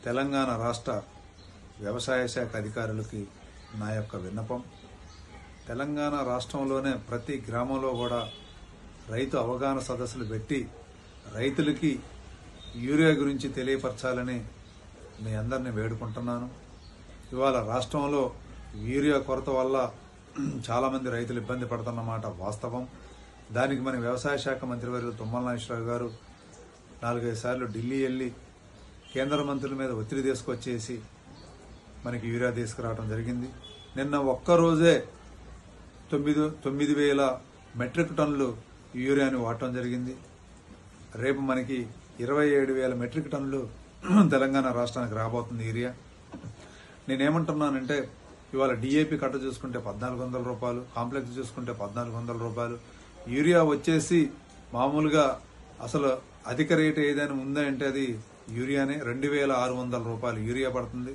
తెలంగాణ రాష్ట్ర వ్యవసాయ శాఖ అధికారులకి నా యొక్క విన్నపం. తెలంగాణ రాష్ట్రంలోనే ప్రతి గ్రామంలో కూడా రైతు అవగాహన సదస్సులు పెట్టి రైతులకి యూరియా గురించి తెలియపరచాలని మీ అందరినీ వేడుకుంటున్నాను. ఇవాళ రాష్ట్రంలో యూరియా కొరత వల్ల చాలామంది రైతులు ఇబ్బంది పడుతున్నమాట వాస్తవం. దానికి మన వ్యవసాయ శాఖ మంత్రివర్యులు తుమ్మల నాగేశ్వరరావు గారు 4-5 సార్లు ఢిల్లీ వెళ్ళి కేంద్ర మంత్రుల మీద ఒత్తిడి తీసుకొచ్చేసి మనకి యూరియా తీసుకురావడం జరిగింది. నిన్న ఒక్కరోజే 9,000 మెట్రిక్ టన్నులు యూరియాని వాడటం జరిగింది. రేపు మనకి 27,000 మెట్రిక్ టన్నులు తెలంగాణ రాష్ట్రానికి రాబోతుంది యూరియా. నేనేమంటున్నానంటే ఇవాళ డిఏపి కట్ట చూసుకుంటే 1,400 రూపాయలు, కాంప్లెక్స్ చూసుకుంటే 1,400 రూపాయలు, యూరియా వచ్చేసి మామూలుగా అసలు అధిక రేటు ఏదైనా ఉందంటే అది యూరియానే. 2,600 రూపాయలు యూరియా పడుతుంది.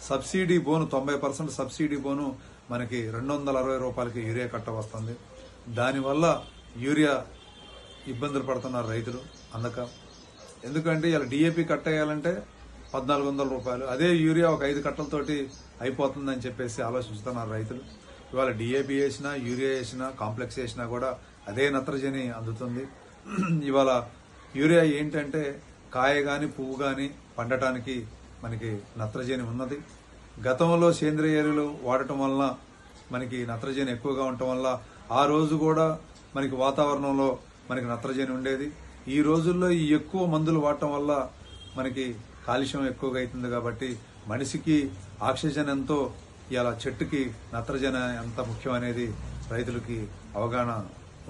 సబ్సిడీ బోను 90% సబ్సిడీ బోను మనకి 260 రూపాయలకి యూరియా కట్ట వస్తుంది. దానివల్ల యూరియా ఇబ్బందులు పడుతున్నారు రైతులు అందక. ఎందుకంటే ఇలా డిఏపి కట్ట వేయాలంటే 1,400 రూపాయలు, అదే యూరియా ఒక 5 కట్టలతోటి అయిపోతుందని చెప్పేసి ఆలోచిస్తున్నారు రైతులు. ఇవాళ డిఏపి వేసినా, యూరియా వేసినా, కాంప్లెక్స్ వేసినా కూడా అదే నత్రజని అందుతుంది. ఇవాళ యూరియా ఏంటంటే కాయ గాని పువ్వు గాని పండటానికి మనకి నత్రజని ఉన్నది. గతంలో సేంద్రియ ఎరువులు వాడటం వలన మనకి నత్రజని ఎక్కువగా ఉండటం వల్ల ఆ రోజు కూడా మనకి వాతావరణంలో మనకి నత్రజని ఉండేది. ఈ రోజుల్లో ఈ ఎక్కువ మందులు వాడటం వల్ల మనకి కాలుష్యం ఎక్కువగా అవుతుంది. కాబట్టి మనిషికి ఆక్సిజన్ ఎంతో, ఇలా చెట్టుకి నత్రజని ఎంత ముఖ్యం అనేది రైతులకి అవగాహన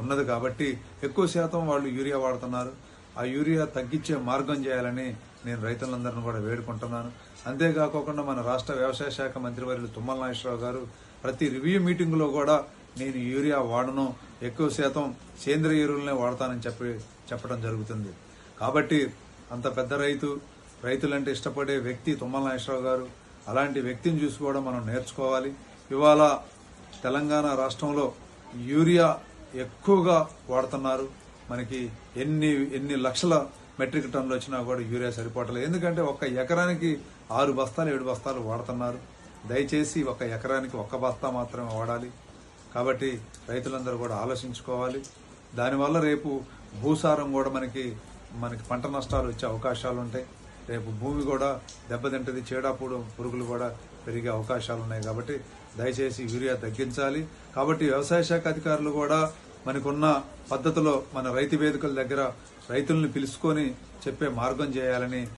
ఉన్నది. కాబట్టి ఎక్కువ శాతం వాళ్ళు యూరియా వాడుతున్నారు. ఆ యూరియా తగ్గించే మార్గం చేయాలని నేను రైతులందరినీ కూడా వేడుకుంటున్నాను. అంతేకాకుండా మన రాష్ట్ర వ్యవసాయ శాఖ మంత్రివర్యులు తుమ్మల నాగేశ్వరరావు గారు ప్రతి రివ్యూ మీటింగ్ లో కూడా నేను యూరియా వాడను, ఎక్కువ శాతం సేంద్రియ ఎరువులనే వాడతానని చెప్పడం జరుగుతుంది. కాబట్టి అంత పెద్ద రైతులంటే ఇష్టపడే వ్యక్తి తుమ్మల నాగేశ్వరరావు గారు. అలాంటి వ్యక్తిని చూసి కూడా మనం నేర్చుకోవాలి. ఇవాళ తెలంగాణ రాష్ట్రంలో యూరియా ఎక్కువగా వాడుతున్నారు. మనకి ఎన్ని లక్షల మెట్రిక్ టన్నులు వచ్చినా కూడా యూరియా సరిపోవట్లేదు. ఎందుకంటే ఒక ఎకరానికి 6 బస్తాలు 7 బస్తాలు వాడుతున్నారు. దయచేసి ఒక ఎకరానికి 1 బస్తా మాత్రమే వాడాలి. కాబట్టి రైతులందరూ కూడా ఆలోచించుకోవాలి. దానివల్ల రేపు భూసారం కూడా మనకి పంట నష్టాలు వచ్చే అవకాశాలు ఉంటాయి. రేపు భూమి కూడా దెబ్బతింటది, చీడపుడు పురుగులు కూడా పెరిగే అవకాశాలు ఉన్నాయి. కాబట్టి దయచేసి యూరియా తగ్గించాలి. కాబట్టి వ్యవసాయ శాఖ అధికారులు కూడా మనకున్న పద్ధతిలో మన రైతు వేదికల దగ్గర రైతుల్ని పిలుచుకొని చెప్పే మార్గం చేయాలని